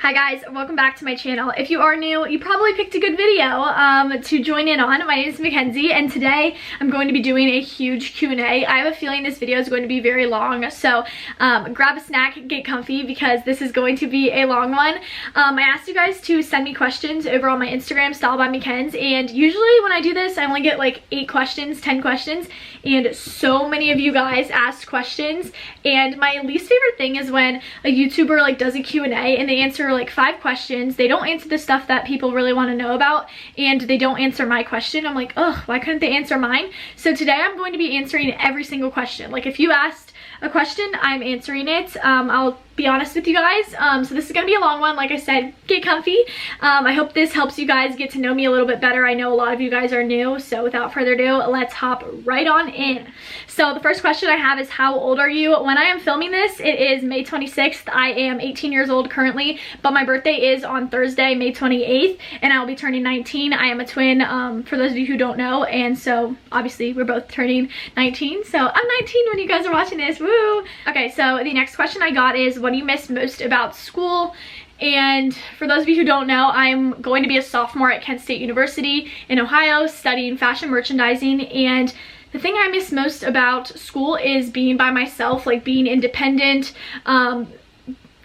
Hi guys, welcome back to my channel. If you are new, you probably picked a good video to join in on. My name is Mackenzie and today I'm going to be doing a huge Q&A. I have a feeling this video is going to be very long, so grab a snack, get comfy because this is going to be a long one. I asked you guys to send me questions over on my Instagram, Style by McKenzie, and usually when I do this I only get like 8 questions, 10 questions, and so many of you guys asked questions. And my least favorite thing is when a YouTuber like does a Q&A and they answer like 5 questions, they don't answer the stuff that people really want to know about, and they don't answer my question. I'm like, oh, why couldn't they answer mine? So today I'm going to be answering every single question. Like if you asked a question, I'm answering it. I'll be honest with you guys. So this is gonna be a long one. Like I said, get comfy. I hope this helps you guys get to know me a little bit better. I know a lot of you guys are new, so without further ado, let's hop right on in. So the first question I have is, how old are you? When I am filming this, it is May 26th. I am 18 years old currently, but my birthday is on Thursday, May 28th, and I'll be turning 19. I am a twin, for those of you who don't know, and so obviously we're both turning 19. So I'm 19 when you guys are watching this. Woo! Okay, so the next question I got is, what do you miss most about school? And for those of you who don't know, I'm going to be a sophomore at Kent State University in Ohio studying fashion merchandising, and the thing I miss most about school is being by myself, like being independent.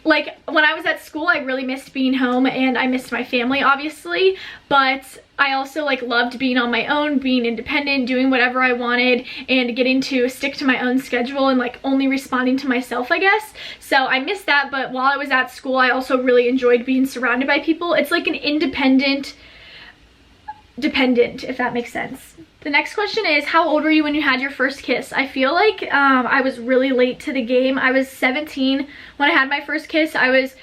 Like when I was at school, I really missed being home and I missed my family obviously, but I also like loved being on my own, being independent, doing whatever I wanted, and getting to stick to my own schedule and like only responding to myself, I guess. So I missed that, but while I was at school, I also really enjoyed being surrounded by people. It's like an independent dependent, if that makes sense. The next question is, how old were you when you had your first kiss? I feel like I was really late to the game. I was 17 when I had my first kiss. I was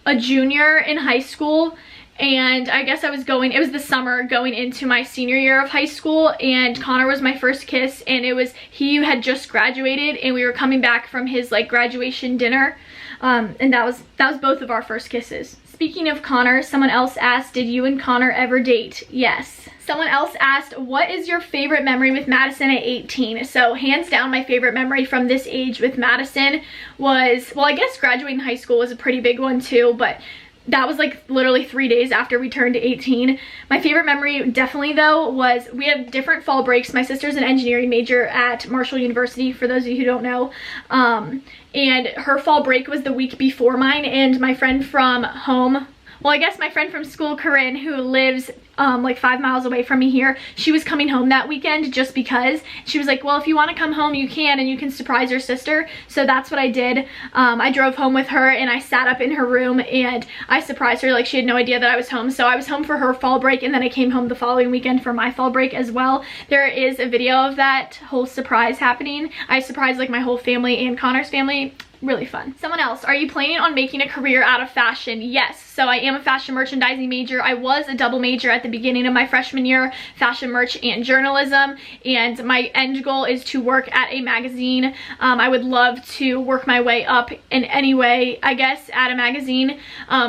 a junior in high school, and I guess I was it was the summer going into my senior year of high school, and Connor was my first kiss, and he had just graduated and we were coming back from his like graduation dinner, and that was both of our first kisses. Speaking of Connor, someone else asked, did you and Connor ever date? Yes. Someone else asked, what is your favorite memory with Madison at 18? So hands down, my favorite memory from this age with Madison was, well, I guess graduating high school was a pretty big one too, but that was like literally 3 days after we turned 18. My favorite memory definitely though was, we had different fall breaks. My sister's an engineering major at Marshall University, for those of you who don't know. And her fall break was the week before mine, and my friend from home, well, I guess my friend from school, Corinne, who lives like 5 miles away from me here, she was coming home that weekend just because. She was like, well, if you want to come home, you can, and you can surprise your sister. So that's what I did. I drove home with her and I sat up in her room and I surprised her. Like, she had no idea that I was home. So I was home for her fall break, and then I came home the following weekend for my fall break as well. There is a video of that whole surprise happening. I surprised like my whole family and Connor's family. Really fun. Someone else, are you planning on making a career out of fashion? Yes. So I am a fashion merchandising major. I was a double major at the beginning of my freshman year, fashion merch and journalism, and my end goal is to work at a magazine. I would love to work my way up in any way, I guess, at a magazine,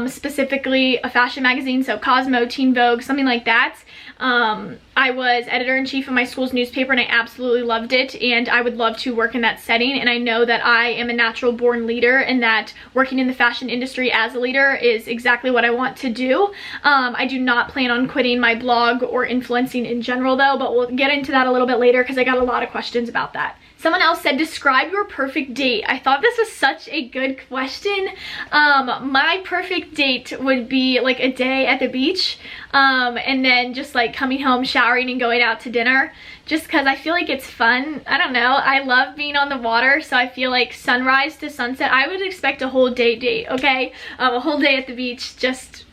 specifically a fashion magazine, so Cosmo, Teen Vogue, something like that. I was editor-in-chief of my school's newspaper and I absolutely loved it, and I would love to work in that setting, and I know that I am a natural born leader and that working in the fashion industry as a leader is exactly what I want to do. I do not plan on quitting my blog or influencing in general though, but we'll get into that a little bit later because I got a lot of questions about that. Someone else said, describe your perfect date. I thought this was such a good question. My perfect date would be like a day at the beach, and then just like coming home, showering, and going out to dinner, just because I feel like it's fun. I don't know, I love being on the water, so I feel like sunrise to sunset, I would expect a whole date, okay? A whole day at the beach, just,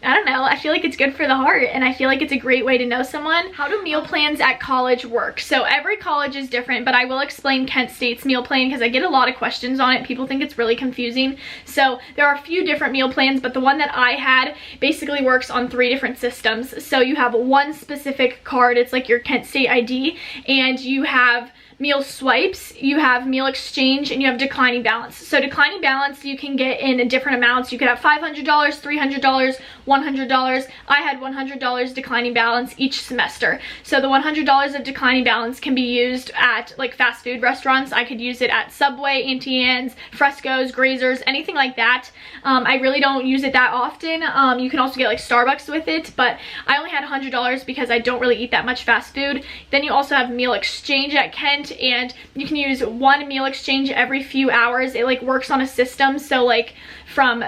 I don't know, I feel like it's good for the heart, and I feel like it's a great way to know someone. How do meal plans at college work? So every college is different, but I will explain Kent State's meal plan because I get a lot of questions on it. People think it's really confusing. So there are a few different meal plans, but the one that I had basically works on 3 different systems. So you have one specific card, it's like your Kent State ID, and you have meal swipes, you have meal exchange, and you have declining balance. So declining balance you can get in different amounts. You could have $500, $300, $100. I had $100 declining balance each semester. So the $100 of declining balance can be used at like fast food restaurants. I could use it at Subway, MCKENZ, Fresco's, Grazer's, anything like that. I really don't use it that often. You can also get like Starbucks with it, but I only had $100 because I don't really eat that much fast food. Then you also have meal exchange at Kent, and you can use one meal exchange every few hours. It like works on a system, so like from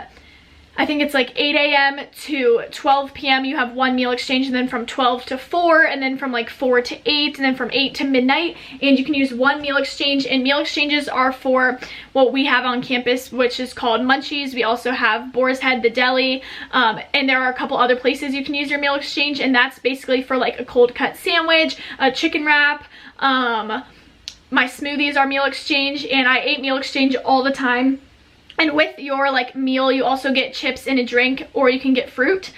I think it's like 8 a.m. to 12 p.m. you have one meal exchange, and then from 12 to 4, and then from like 4 to 8, and then from 8 to midnight, and you can use one meal exchange. And meal exchanges are for what we have on campus, which is called Munchies. We also have Boar's Head, the deli, and there are a couple other places you can use your meal exchange, and that's basically for like a cold cut sandwich, a chicken wrap, my smoothies are meal exchange, and I ate meal exchange all the time. And with your like meal, you also get chips and a drink, or you can get fruit.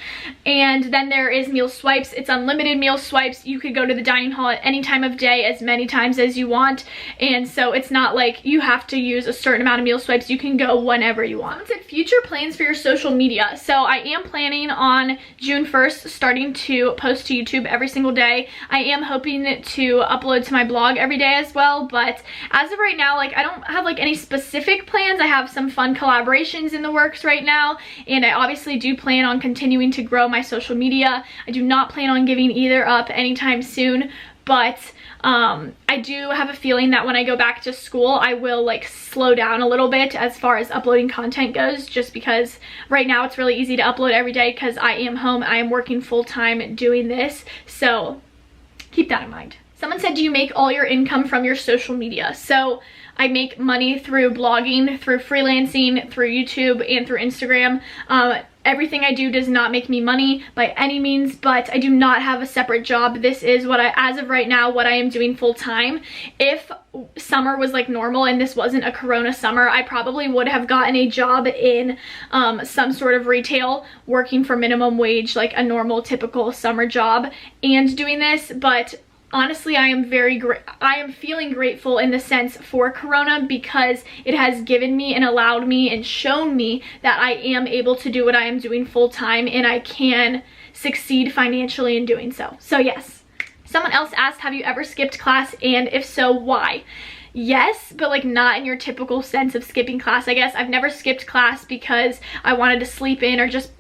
And then there is meal swipes. It's unlimited meal swipes. You could go to the dining hall at any time of day, as many times as you want. And so it's not like you have to use a certain amount of meal swipes. You can go whenever you want. Someone said future plans for your social media. So I am planning on June 1st starting to post to YouTube every single day. I am hoping to upload to my blog every day as well. But as of right now, like I don't have like any specific plans. I have some fun collaborations in the works right now, and I obviously do plan on continuing to grow my social media. I do not plan on giving either up anytime soon, but I do have a feeling that when I go back to school, I will like slow down a little bit as far as uploading content goes, just because right now it's really easy to upload every day because I am home. I am working full-time doing this, so keep that in mind. Someone said, do you make all your income from your social media? So I make money through blogging, through freelancing, through YouTube, and through Instagram. Everything I do does not make me money by any means, but I do not have a separate job. This is what as of right now, what I am doing full time. If summer was like normal and this wasn't a corona summer, I probably would have gotten a job in some sort of retail, working for minimum wage, like a normal typical summer job, and doing this. But honestly, I am feeling grateful in the sense for corona, because it has given me and allowed me and shown me that I am able to do what I am doing full time, and I can succeed financially in doing so. So yes. Someone else asked, have you ever skipped class, and if so, why? Yes, but like not in your typical sense of skipping class, I guess. I've never skipped class because I wanted to sleep in, or just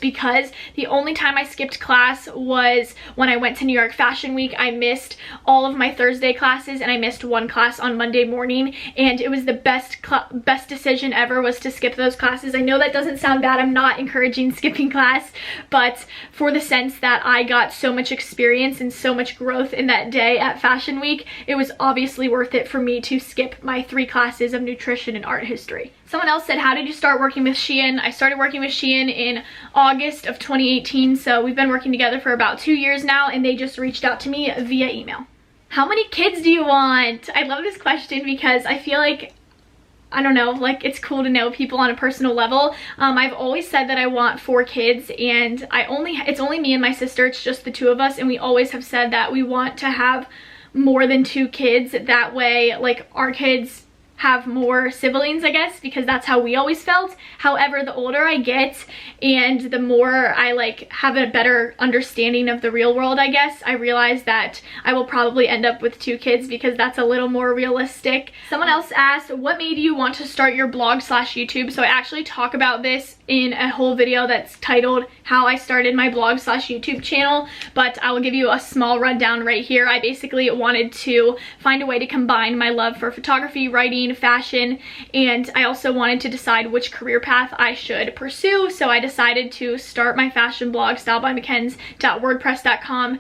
because. The only time I skipped class was when I went to New York Fashion Week. I missed all of my Thursday classes, and I missed one class on Monday morning, and it was the best decision ever was to skip those classes. I know that doesn't sound bad. I'm not encouraging skipping class, but for the sense that I got so much experience and so much growth in that day at Fashion Week, it was obviously worth it for me to skip my 3 classes of nutrition and art history. Someone else said, how did you start working with Shein? I started working with Shein in August of 2018, so we've been working together for about 2 years now, and they just reached out to me via email. How many kids do you want? I love this question because I feel like, I don't know, like it's cool to know people on a personal level. I've always said that I want 4 kids, and it's only me and my sister. It's just the 2 of us, and we always have said that we want to have more than 2 kids. That way, like, our kids have more siblings, I guess, because that's how we always felt. However, the older I get and the more I like have a better understanding of the real world, I guess, I realize that I will probably end up with 2 kids because that's a little more realistic. Someone else asked, what made you want to start your blog/YouTube? So I actually talk about this in a whole video that's titled how I started my blog/YouTube channel, but I will give you a small rundown right here. I basically wanted to find a way to combine my love for photography, writing, fashion, and I also wanted to decide which career path I should pursue. So I decided to start my fashion blog, stylebymckens.wordpress.com,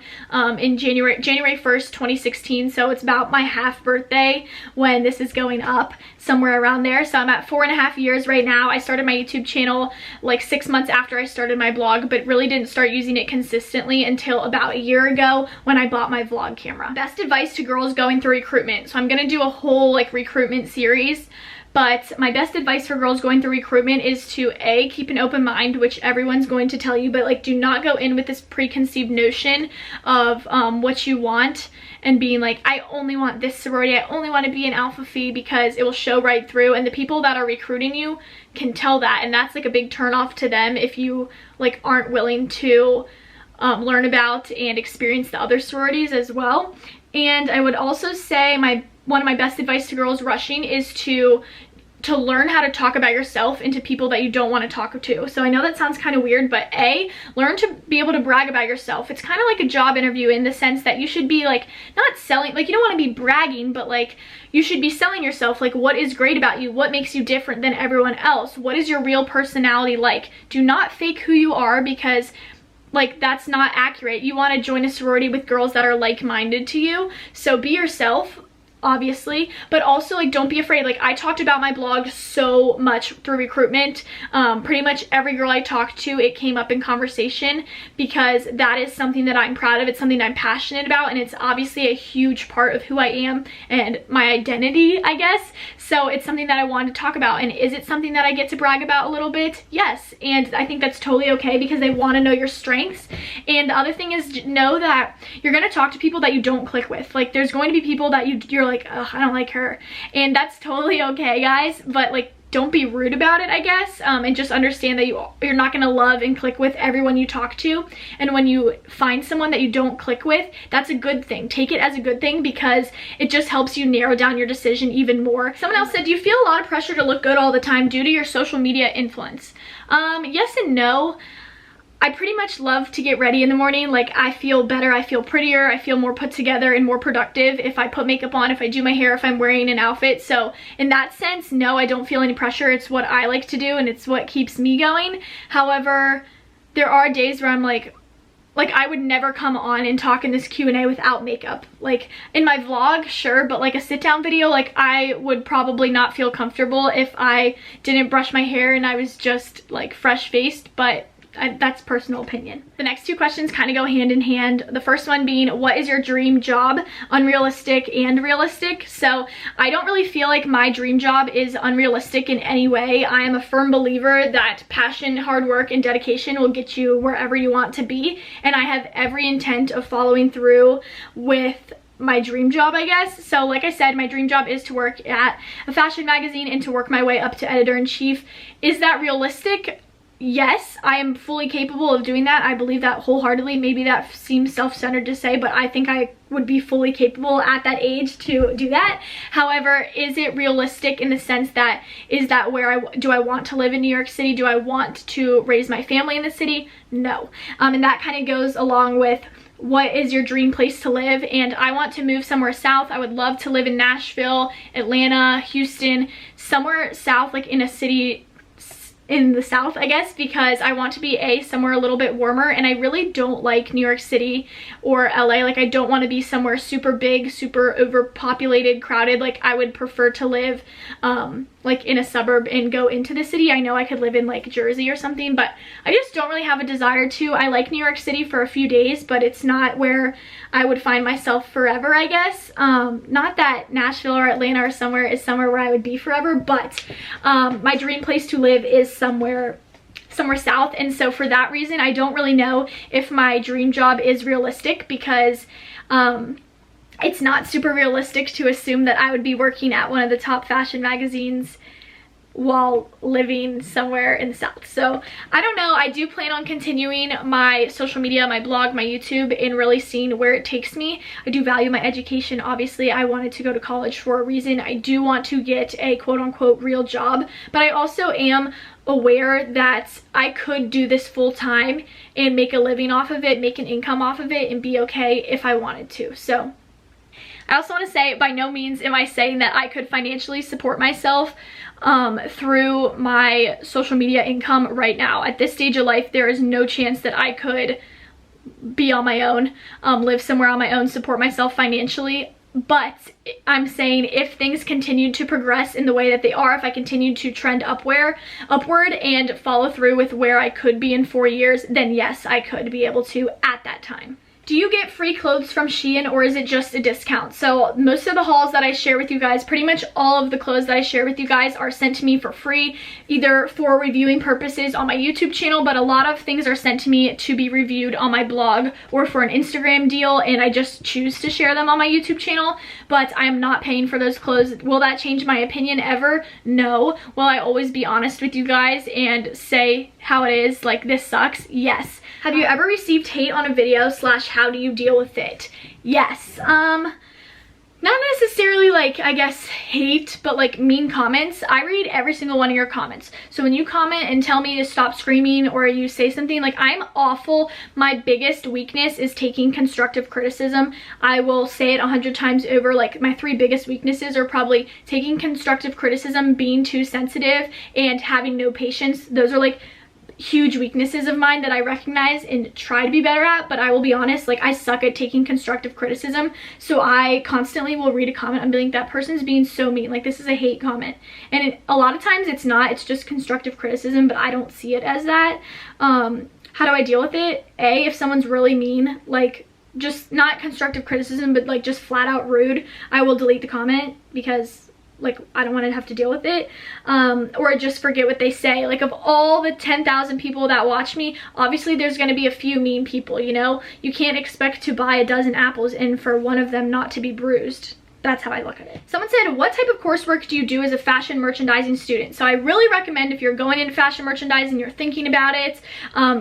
in January 1st, 2016. So it's about my half birthday when this is going up, somewhere around there. So I'm at 4.5 years right now. I started my YouTube channel like 6 months after I started my blog, but really didn't start using it consistently until about a year ago when I bought my vlog camera. Best advice to girls going through recruitment. So I'm gonna do a whole like recruitment series, But my best advice for girls going through recruitment is to A, keep an open mind, which everyone's going to tell you, but like do not go in with this preconceived notion of what you want and being like, I only want this sorority, I only want to be an alpha phi, because it will show right through, and the people that are recruiting you can tell that, and that's like a big turn off to them if you like aren't willing to learn about and experience the other sororities as well. And I would also say one of my best advice to girls rushing is to learn how to talk about yourself into people that you don't want to talk to. So I know that sounds kind of weird, but A, learn to be able to brag about yourself. It's kind of like a job interview in the sense that you should be like, not selling, like you don't want to be bragging, but like you should be selling yourself. Like, what is great about you? What makes you different than everyone else? What is your real personality like? Do not fake who you are, because like that's not accurate. You want to join a sorority with girls that are like-minded to you. So be yourself, obviously, but also like don't be afraid. Like I talked about my blog so much through recruitment. Pretty much every girl I talked to, it came up in conversation, because that is something that I'm proud of. It's something that I'm passionate about, and it's obviously a huge part of who I am and my identity, I guess. So it's something that I wanted to talk about. And is it something that I get to brag about a little bit? Yes. And I think that's totally okay, because they want to know your strengths. And the other thing is, know that you're going to talk to people that you don't click with. Like there's going to be people that you're like, ugh, I don't like her, and that's totally okay, guys. But like don't be rude about it, I guess, and just understand that you're not going to love and click with everyone you talk to. And when you find someone that you don't click with, that's a good thing. Take it as a good thing, because it just helps you narrow down your decision even more. Someone else said, do you feel a lot of pressure to look good all the time due to your social media influence? Yes and no. I pretty much love to get ready in the morning. Like I feel better, I feel prettier, I feel more put together and more productive if I put makeup on, if I do my hair, if I'm wearing an outfit. So in that sense, no, I don't feel any pressure. It's what I like to do, and it's what keeps me going. However, there are days where I'm like I would never come on and talk in this Q&A without makeup. Like in my vlog, sure, but like a sit down video, like I would probably not feel comfortable if I didn't brush my hair and I was just like fresh faced, but that's personal opinion. The next two questions kind of go hand in hand. The first one being, what is your dream job? Unrealistic and realistic. So I don't really feel like my dream job is unrealistic in any way. I am a firm believer that passion, hard work, and dedication will get you wherever you want to be. And I have every intent of following through with my dream job, I guess. So like I said, my dream job is to work at a fashion magazine and to work my way up to editor-in-chief. Is that realistic? Yes, I am fully capable of doing that. I believe that wholeheartedly. Maybe that seems self-centered to say, but I think I would be fully capable at that age to do that. However, is it realistic in the sense that, is that where do I want to live in New York City? Do I want to raise my family in the city? No. And that kind of goes along with, what is your dream place to live? And I want to move somewhere south. I would love to live in Nashville, Atlanta, Houston, somewhere south, like in a city in the south, I guess, because I want to be somewhere a little bit warmer, and I really don't like New York City or LA. Like I don't want to be somewhere super big, super overpopulated, crowded. Like I would prefer to live like in a suburb and go into the city. I know I could live in like Jersey or something, but I just don't really have a desire to. I like New York City for a few days, but it's not where I would find myself forever, I guess. Not that Nashville or Atlanta or somewhere is somewhere where I would be forever, but my dream place to live is somewhere south. And so for that reason, I don't really know if my dream job is realistic, because it's not super realistic to assume that I would be working at one of the top fashion magazines while living somewhere in the south. So I don't know. I do plan on continuing my social media, my blog, my YouTube, and really seeing where it takes me. I do value my education. Obviously, I wanted to go to college for a reason. I do want to get a quote-unquote real job, but I also am aware that I could do this full time and make a living off of it, make an income off of it, and be okay if I wanted to. So I also want to say, by no means am I saying that I could financially support myself through my social media income right now. At this stage of life, there is no chance that I could be on my own, live somewhere on my own, support myself financially. But I'm saying if things continue to progress in the way that they are, if I continue to trend upward and follow through with where I could be in 4 years, then yes, I could be able to at that time. do you get free clothes from Shein or is it just a discount? So most of the hauls that I share with you guys, pretty much all of the clothes that I share with you guys are sent to me for free, either for reviewing purposes on my YouTube channel, but a lot of things are sent to me to be reviewed on my blog or for an Instagram deal, and I just choose to share them on my YouTube channel, but I am not paying for those clothes. Will that change my opinion ever? No. Will I always be honest with you guys and say how it is, like this sucks? Yes. Have you ever received hate on a video / how do you deal with it? Yes. Not necessarily like, I guess, hate, but like mean comments. I read every single one of your comments. So when you comment and tell me to stop screaming or you say something, like, I'm awful. My biggest weakness is taking constructive criticism. I will say it 100 times over. Like, my 3 biggest weaknesses are probably taking constructive criticism, being too sensitive, and having no patience. Those are like huge weaknesses of mine that I recognize and try to be better at, but I will be honest, like, I suck at taking constructive criticism. So I constantly will read a comment and be like, that person's being so mean, like, this is a hate comment. And a lot of times it's not, it's just constructive criticism, but I don't see it as that. How do I deal with it? If someone's really mean, like, just not constructive criticism, but like just flat out rude, I will delete the comment because, like, I don't want to have to deal with it, or just forget what they say. Like, of all the 10,000 people that watch me, obviously there's going to be a few mean people, you know? You can't expect to buy a dozen apples and for one of them not to be bruised. That's how I look at it. Someone said, what type of coursework do you do as a fashion merchandising student? So I really recommend, if you're going into fashion merchandising, you're thinking about it,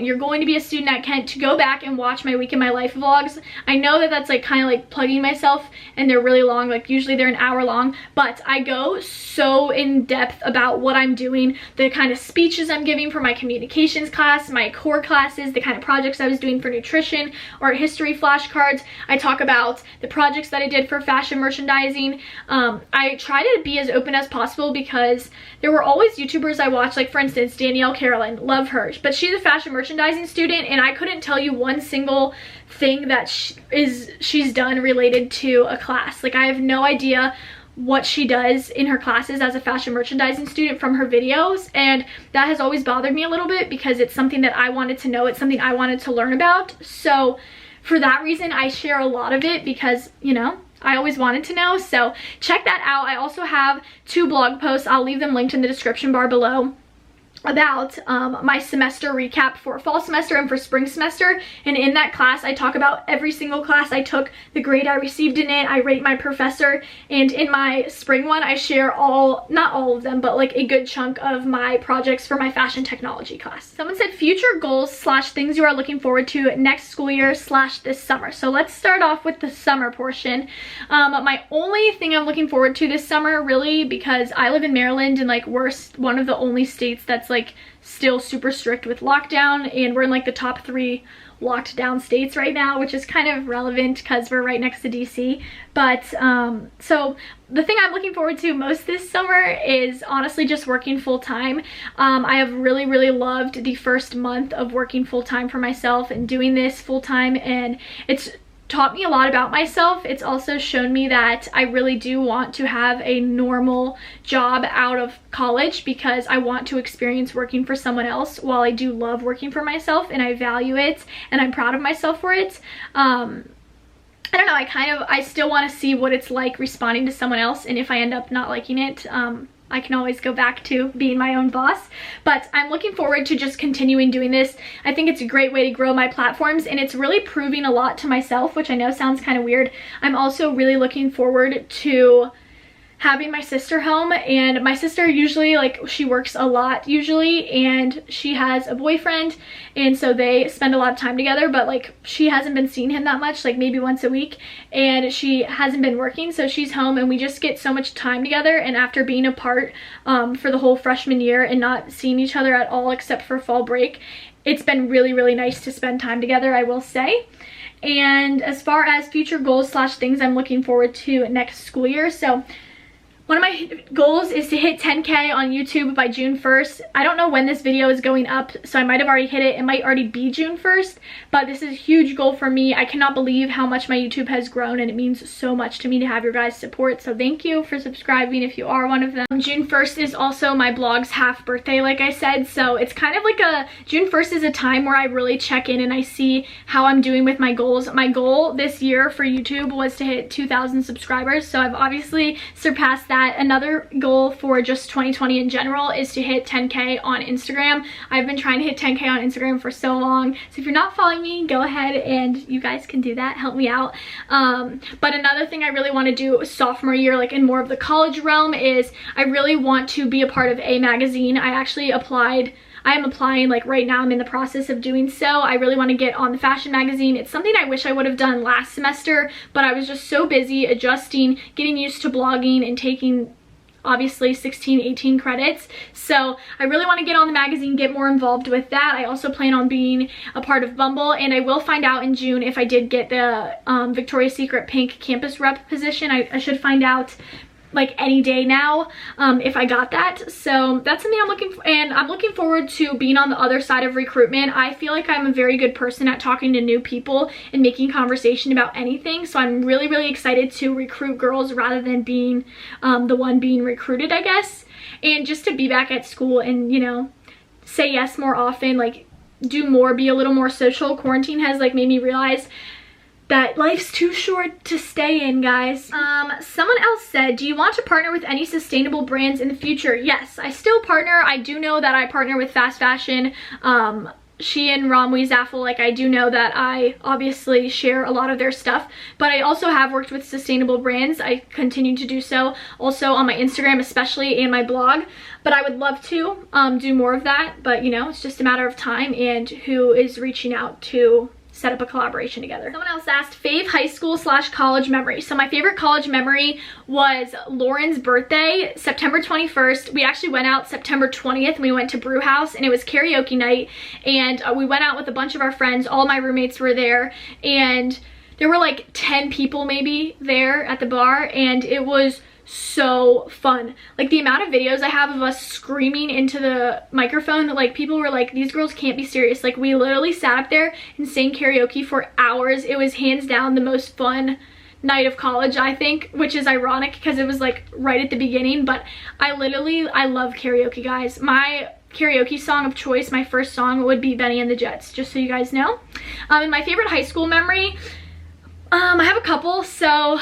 you're going to be a student at Kent, to go back and watch my week in my life vlogs. I know that that's like kind of like plugging myself, and they're really long, like usually they're an hour long, but I go so in depth about what I'm doing, the kind of speeches I'm giving for my communications class, my core classes, the kind of projects I was doing for nutrition, art history flashcards. I talk about the projects that I did for fashion merchandising. I try to be as open as possible because there were always YouTubers I watched, like for instance Danielle Carolyn, love her, but she's a fashion merchandising student and I couldn't tell you one single thing that she's done related to a class. Like, I have no idea what she does in her classes as a fashion merchandising student from her videos, and that has always bothered me a little bit because it's something that I wanted to know, it's something I wanted to learn about. So for that reason I share a lot of it because, you know, I always wanted to know. So check that out. I also have 2 blog posts, I'll leave them linked in the description bar below, about my semester recap for fall semester and for spring semester, and in that class I talk about every single class I took, the grade I received in it, I rate my professor, and in my spring one I share not all of them, but like a good chunk of my projects for my fashion technology class. Someone said future goals / things you are looking forward to next school year / this summer. So let's start off with the summer portion. My only thing I'm looking forward to this summer, really, because I live in Maryland, and like we're one of the only states that's like still super strict with lockdown, and we're in like the top 3 locked down states right now, which is kind of relevant because we're right next to DC. But so the thing I'm looking forward to most this summer is honestly just working full-time. I have really loved the first month of working full-time for myself and doing this full-time, and it's taught me a lot about myself. It's also shown me that I really do want to have a normal job out of college because I want to experience working for someone else. While I do love working for myself and I value it and I'm proud of myself for it, I don't know, I still want to see what it's like responding to someone else, and if I end up not liking it, I can always go back to being my own boss. But I'm looking forward to just continuing doing this. I think it's a great way to grow my platforms, and it's really proving a lot to myself, which I know sounds kind of weird. I'm also really looking forward to having my sister home, and my sister usually, like, she works a lot usually, and she has a boyfriend, and so they spend a lot of time together, but like she hasn't been seeing him that much, like maybe once a week, and she hasn't been working, so she's home and we just get so much time together. And after being apart for the whole freshman year and not seeing each other at all except for fall break, it's been really nice to spend time together, I will say. And as far as future goals / things I'm looking forward to next school year, so One of my goals is to hit 10K on YouTube by June 1st. I don't know when this video is going up, so I might have already hit it. It might already be June 1st, but this is a huge goal for me. I cannot believe how much my YouTube has grown, and it means so much to me to have your guys' support. So thank you for subscribing if you are one of them. June 1st is also my blog's half birthday, like I said, so it's kind of like June 1st is a time where I really check in and I see how I'm doing with my goals. My goal this year for YouTube was to hit 2,000 subscribers, so I've obviously surpassed that. Another goal for just 2020 in general is to hit 10K on Instagram. I've been trying to hit 10K on Instagram for so long, so if you're not following me, go ahead and you guys can do that. Help me out. But another thing I really want to do sophomore year, like in more of the college realm, is I really want to be a part of a magazine. I actually applied. I am applying, like right now I'm in the process of doing so. I really want to get on the fashion magazine. It's something I wish I would have done last semester, but I was just so busy adjusting, getting used to blogging and taking obviously 16, 18 credits. So I really want to get on the magazine, get more involved with that. I also plan on being a part of Bumble, and I will find out in June if I did get the Victoria's Secret Pink campus rep position. I should find out like any day now if I got that. So that's something I'm looking for, and I'm looking forward to being on the other side of recruitment. I feel like I'm a very good person at talking to new people and making conversation about anything, so I'm really excited to recruit girls rather than being the one being recruited, I guess. And just to be back at school and, you know, say yes more often, like do more, be a little more social. Quarantine has like made me realize that life's too short to stay in, guys. Someone else said, do you want to partner with any sustainable brands in the future? Yes, I still partner. I do know that I partner with fast fashion, Shein, Romwe, Zaful. Like, I do know that I obviously share a lot of their stuff, but I also have worked with sustainable brands. I continue to do so also on my Instagram especially, and my blog, but I would love to do more of that. But you know, it's just a matter of time and who is reaching out to set up a collaboration together. Someone else asked, fave high school / college memory. So my favorite college memory was Lauren's birthday, September 21st. We actually went out September 20th and we went to Brew House, and it was karaoke night, and we went out with a bunch of our friends. All my roommates were there, and there were like 10 people maybe there at the bar, and it was so fun. Like the amount of videos I have of us screaming into the microphone, like people were like, these girls can't be serious. Like we literally sat up there and sang karaoke for hours. It was hands down the most fun night of college, I think, which is ironic because it was like right at the beginning, but I love karaoke, guys. My karaoke song of choice, my first song, would be Benny and the Jets, just so you guys know. And my favorite high school memory, I have a couple. So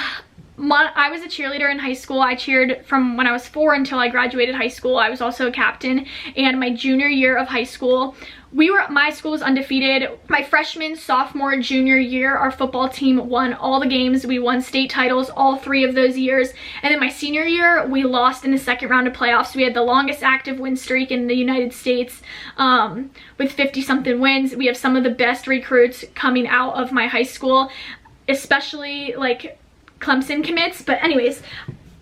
I was a cheerleader in high school. I cheered from when I was 4 until I graduated high school. I was also a captain, and my junior year of high school, my school was undefeated. My freshman, sophomore, junior year, our football team won all the games. We won state titles all 3 of those years. And then my senior year, we lost in the second round of playoffs. We had the longest active win streak in the United States with 50-something wins. We have some of the best recruits coming out of my high school, especially like Clemson commits. But anyways,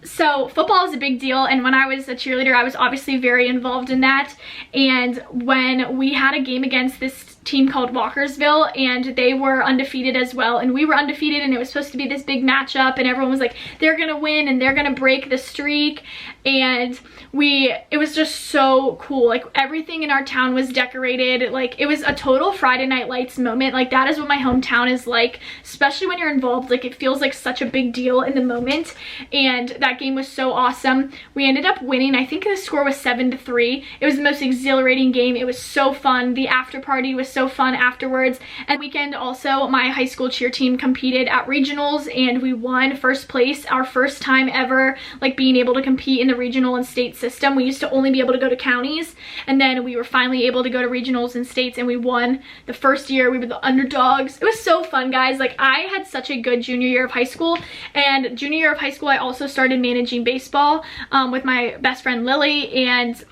so football is a big deal, and when I was a cheerleader, I was obviously very involved in that. And when we had a game against this team called Walkersville, and they were undefeated as well, and we were undefeated, and it was supposed to be this big matchup, and everyone was like, they're gonna win and they're gonna break the streak, and it was just so cool. Like everything in our town was decorated. Like it was a total Friday Night Lights moment. Like that is what my hometown is like, especially when you're involved. Like it feels like such a big deal in the moment, and that game was so awesome. We ended up winning. I think the score was 7-3. It was the most exhilarating game. It was so fun. The after party was so fun afterwards. And weekend also, my high school cheer team competed at regionals, and we won first place. Our first time ever like being able to compete in the regional and state system. We used to only be able to go to counties, and then we were finally able to go to regionals and states, and we won the first year. We were the underdogs. It was so fun, guys. Like I had such a good junior year of high school, and junior year of high school I also started managing baseball with my best friend Lily, and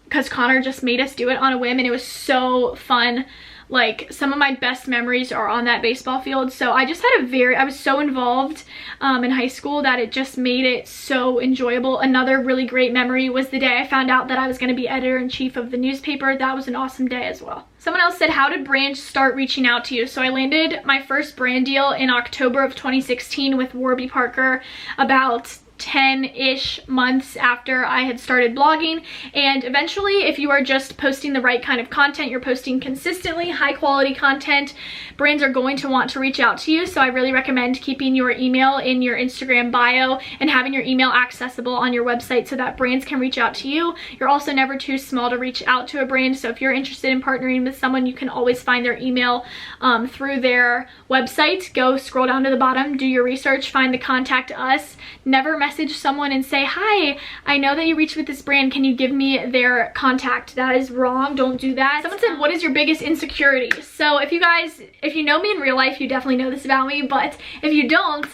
because Connor just made us do it on a whim, and it was so fun. Like some of my best memories are on that baseball field. So I just had I was so involved in high school that it just made it so enjoyable. Another really great memory was the day I found out that I was going to be editor-in-chief of the newspaper. That was an awesome day as well. Someone else said, how did brands start reaching out to you? So I landed my first brand deal in October of 2016 with Warby Parker about 10-ish months after I had started blogging. And eventually, if you are just posting the right kind of content, you're posting consistently high quality content, brands are going to want to reach out to you. So I really recommend keeping your email in your Instagram bio and having your email accessible on your website so that brands can reach out to you. You're also never too small to reach out to a brand. So if you're interested in partnering with someone, you can always find their email through their website. Go scroll down to the bottom, do your research, find the contact us. Never message someone and say, hi, I know that you reached with this brand, can you give me their contact? That is wrong. Don't do that. Someone said, what is your biggest insecurity? So if you know me in real life, you definitely know this about me, but if you don't,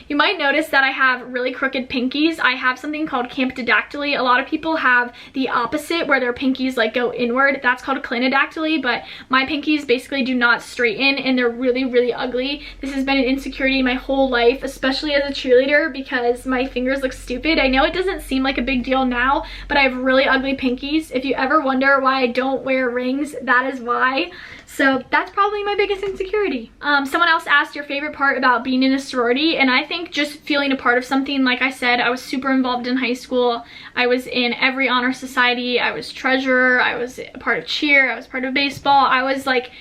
you might notice that I have really crooked pinkies. I have something called camptodactyly. A lot of people have the opposite where their pinkies like go inward. That's called clinodactyly, but my pinkies basically do not straighten and they're really, really ugly. This has been an insecurity my whole life, especially as a cheerleader, because my fingers look stupid. I know it doesn't seem like a big deal now, but I have really ugly pinkies. If you ever wonder why I don't wear rings, that is why. So that's probably my biggest insecurity. Someone else asked your favorite part about being in a sorority, and I think just feeling a part of something. Like I said, I was super involved in high school. I was in every honor society. I was treasurer. I was a part of cheer. I was part of baseball. I was like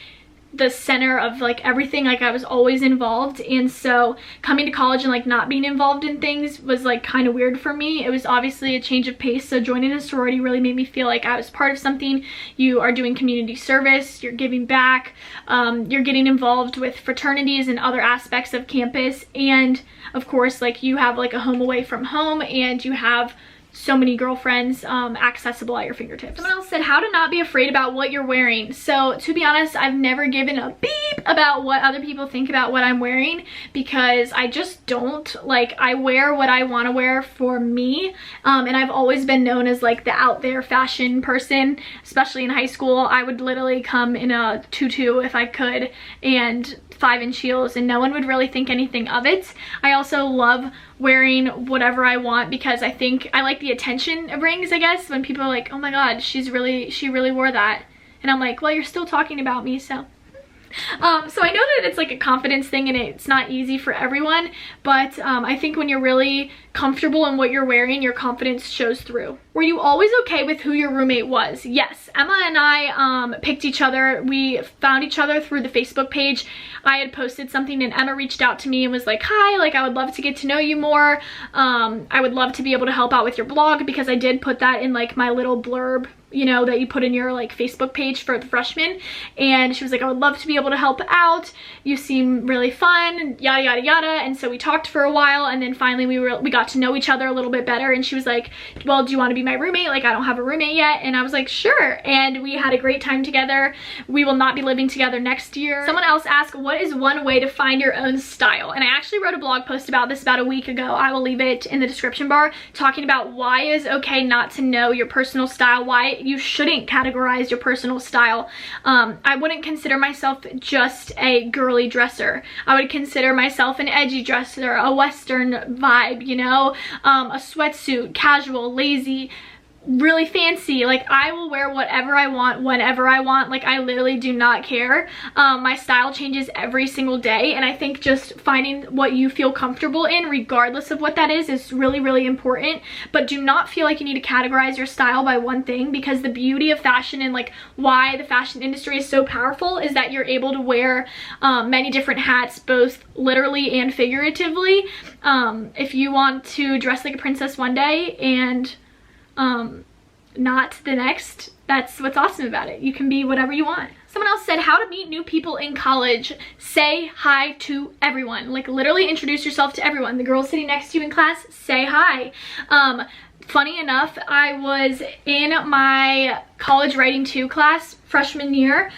the center of like everything. Like I was always involved, and so coming to college and like not being involved in things was like kind of weird for me. It was obviously a change of pace, so joining a sorority really made me feel like I was part of something. You are doing community service, you're giving back, you're getting involved with fraternities and other aspects of campus, and of course like you have like a home away from home, and you have so many girlfriends accessible at your fingertips. Someone else said how to not be afraid about what you're wearing. So to be honest, I've never given a beep about what other people think about what I'm wearing, because I just don't. Like, I wear what I want to wear for me, and I've always been known as like the out there fashion person. Especially in high school, I would literally come in a tutu if I could and 5-inch heels, and no one would really think anything of it. I also love wearing whatever I want because I think I like the attention it brings, I guess, when people are like, oh my god, she really wore that, and I'm like, well, you're still talking about me. So so I know that it's like a confidence thing and it's not easy for everyone, but I think when you're really comfortable in what you're wearing, your confidence shows through. Were you always okay with who your roommate was? Yes, Emma and I picked each other. We found each other through the Facebook page. I had posted something and Emma reached out to me and was like, hi, like I would love to get to know you more. I would love to be able to help out with your blog, because I did put that in like my little blurb, you know, that you put in your like Facebook page for the freshmen. And she was like, I would love to be able to help out. You seem really fun, yada yada yada. And so we talked for a while, and then finally we got to know each other a little bit better. And she was like, well, do you want to be my roommate? Like, I don't have a roommate yet. And I was like, sure. And we had a great time together. We will not be living together next year. Someone else asked, what is one way to find your own style? And I actually wrote a blog post about this about a week ago. I will leave it in the description bar, talking about why it is okay not to know your personal style, why you shouldn't categorize your personal style. I wouldn't consider myself just a girly dresser. I would consider myself an edgy dresser, a Western vibe, you know, a sweatsuit, casual, lazy, really fancy. Like, I will wear whatever I want whenever I want. Like, I literally do not care. My style changes every single day, and I think just finding what you feel comfortable in, regardless of what that is really, really important. But do not feel like you need to categorize your style by one thing, because the beauty of fashion and like why the fashion industry is so powerful is that you're able to wear many different hats, both literally and figuratively. If you want to dress like a princess one day and not the next, that's what's awesome about it. You can be whatever you want. Someone else said how to meet new people in college. Say hi to everyone. Like, literally introduce yourself to everyone. The girl sitting next to you in class, say hi. Funny enough, I was in my college writing 2 class freshman year.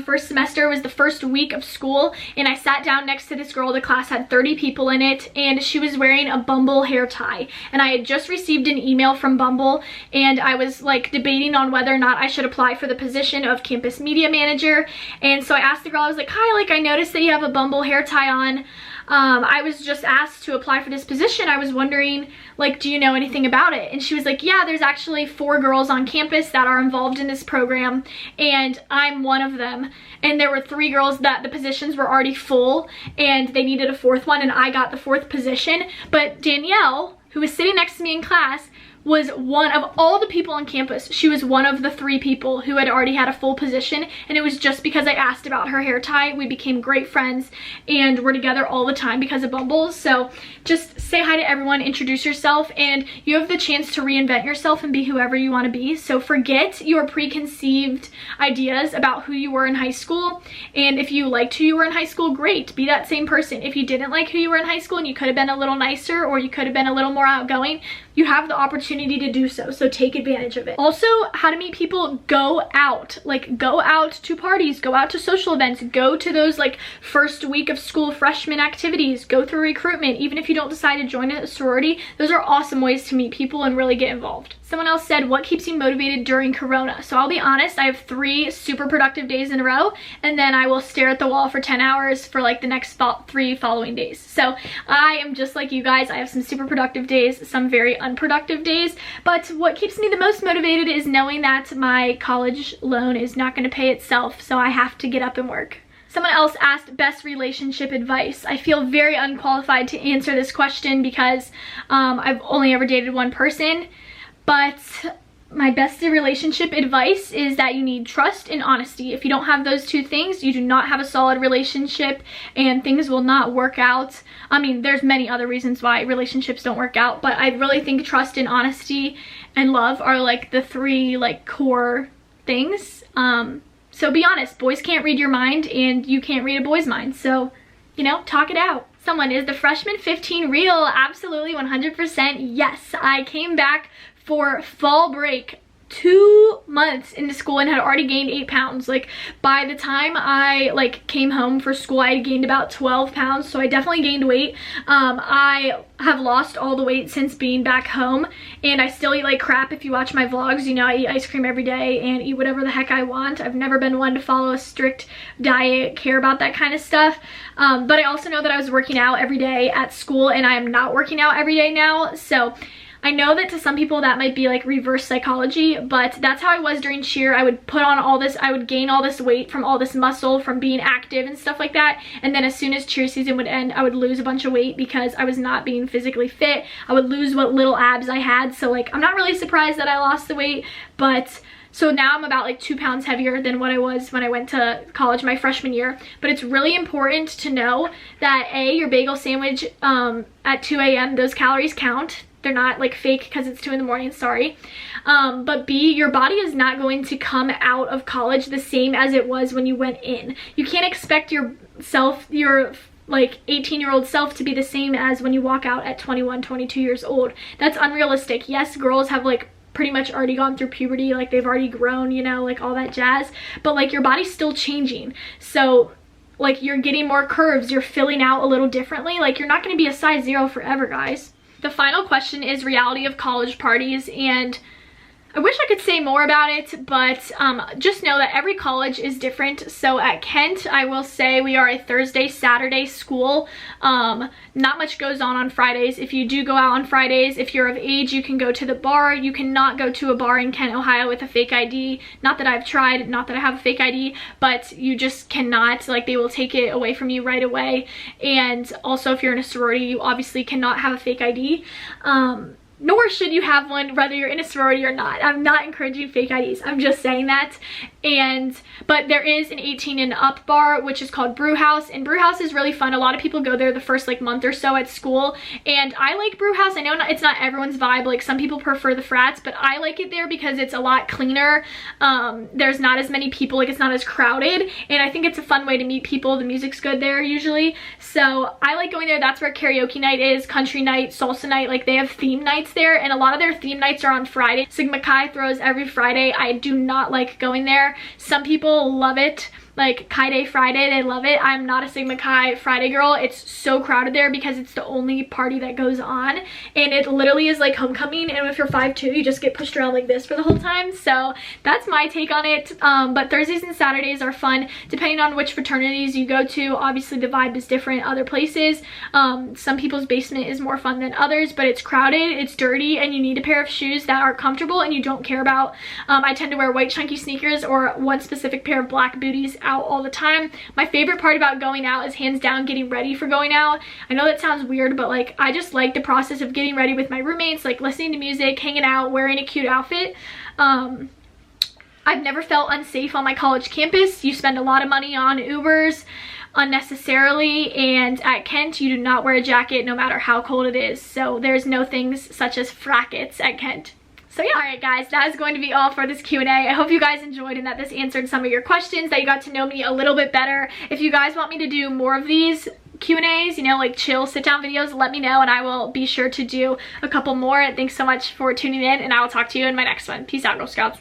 First semester was the first week of school, and I sat down next to this girl. The class had 30 people in it, and she was wearing a Bumble hair tie. And I had just received an email from Bumble, and I was like debating on whether or not I should apply for the position of campus media manager. And so I asked the girl, I was like, hi, like I noticed that you have a Bumble hair tie on. I was just asked to apply for this position. I was wondering, like, do you know anything about it? And she was like, yeah, there's actually 4 girls on campus that are involved in this program, and I'm one of them. And there were 3 girls that the positions were already full, and they needed a 4th one, and I got the 4th position. But Danielle, who was sitting next to me in class, was one of all the people on campus. She was one of the 3 people who had already had a full position, and it was just because I asked about her hair tie. We became great friends and we're together all the time because of Bumbles. So just say hi to everyone, introduce yourself, and you have the chance to reinvent yourself and be whoever you want to be. So forget your preconceived ideas about who you were in high school, and if you liked who you were in high school, great, be that same person. If you didn't like who you were in high school and you could have been a little nicer or you could have been a little more outgoing, you have the opportunity to do so, so take advantage of it. Also, how to meet people: go out. Like, go out to parties, go out to social events, go to those like first week of school freshman activities, go through recruitment. Even if you don't decide to join a sorority, those are awesome ways to meet people and really get involved. Someone else said, what keeps you motivated during Corona? So I'll be honest, I have 3 super productive days in a row, and then I will stare at the wall for 10 hours for like the next 3 following days. So I am just like you guys. I have some super productive days, some very unproductive days, but what keeps me the most motivated is knowing that my college loan is not going to pay itself, so I have to get up and work. Someone else asked best relationship advice. I feel very unqualified to answer this question because I've only ever dated one person, but my best relationship advice is that you need trust and honesty. If you don't have those 2 things, you do not have a solid relationship and things will not work out. I mean, there's many other reasons why relationships don't work out, but I really think trust and honesty and love are like the 3 like core things. So be honest. Boys can't read your mind and you can't read a boy's mind. So, you know, talk it out. Someone, is the freshman 15 real? Absolutely, 100% yes. I came back for fall break 2 months into school and had already gained 8 pounds. Like, by the time I like came home for school, I had gained about 12 pounds, so I definitely gained weight. I have lost all the weight since being back home, and I still eat like crap. If you watch my vlogs, you know I eat ice cream every day and eat whatever the heck I want. I've never been one to follow a strict diet, care about that kind of stuff, but I also know that I was working out every day at school, and I am not working out every day now. So I know that to some people that might be like reverse psychology, but that's how I was during cheer. I would put on all this, I would gain all this weight from all this muscle from being active and stuff like that, and then as soon as cheer season would end, I would lose a bunch of weight because I was not being physically fit. I would lose what little abs I had, so like I'm not really surprised that I lost the weight, but so now I'm about like 2 pounds heavier than what I was when I went to college my freshman year. But it's really important to know that A, your bagel sandwich at 2 a.m., those calories count. They're not like fake because it's 2 in the morning, sorry. But B, your body is not going to come out of college the same as it was when you went in. You can't expect your like 18-year-old self to be the same as when you walk out at 21, 22 years old. That's unrealistic. Yes, girls have like pretty much already gone through puberty, like they've already grown, you know, like all that jazz, but like your body's still changing. So like you're getting more curves, you're filling out a little differently. Like you're not going to be a size 0 forever, guys. The final question is reality of college parties, and I wish I could say more about it, but just know that every college is different. So at Kent, I will say we are a Thursday, Saturday school. Not much goes on Fridays. If you do go out on Fridays, if you're of age, you can go to the bar. You cannot go to a bar in Kent, Ohio with a fake ID. Not that I've tried, not that I have a fake ID, but you just cannot, like they will take it away from you right away. And also if you're in a sorority, you obviously cannot have a fake ID. Nor should you have one whether you're in a sorority or not. I'm not encouraging fake IDs, I'm just saying that. But there is an 18 and up bar, which is called Brew House, and Brew House is really fun. A lot of people go there the first like month or so at school, and I like Brew House. I know it's not everyone's vibe, like some people prefer the frats, but I like it there because it's a lot cleaner. There's not as many people, like it's not as crowded, and I think it's a fun way to meet people. The music's good there usually, so I like going there. That's where karaoke night is, country night, salsa night, like they have theme nights there, and a lot of their theme nights are on Friday. Sigma Chi throws every Friday. I do not like going there. Some people love it, like Chi Day Friday, they love it. I'm not a Sigma Chi Friday girl. It's so crowded there because it's the only party that goes on, and it literally is like homecoming, and if you're 5'2", you just get pushed around like this for the whole time. So that's my take on it. But Thursdays and Saturdays are fun depending on which fraternities you go to. Obviously the vibe is different other places. Some people's basement is more fun than others, but it's crowded, it's dirty, and you need a pair of shoes that are comfortable and you don't care about. I tend to wear white chunky sneakers or one specific pair of black booties out all the time. My favorite part about going out is hands down getting ready for going out. I know that sounds weird, but like I just like the process of getting ready with my roommates, like listening to music, hanging out, wearing a cute outfit. I've never felt unsafe on my college campus. You spend a lot of money on Ubers unnecessarily, and at Kent you do not wear a jacket no matter how cold it is. So there's no things such as frackets at Kent. So yeah, alright guys, that is going to be all for this Q&A. I hope you guys enjoyed and that this answered some of your questions, that you got to know me a little bit better. If you guys want me to do more of these Q&As, you know, like chill sit down videos, let me know and I will be sure to do a couple more. Thanks so much for tuning in, and I will talk to you in my next one. Peace out, Girl Scouts.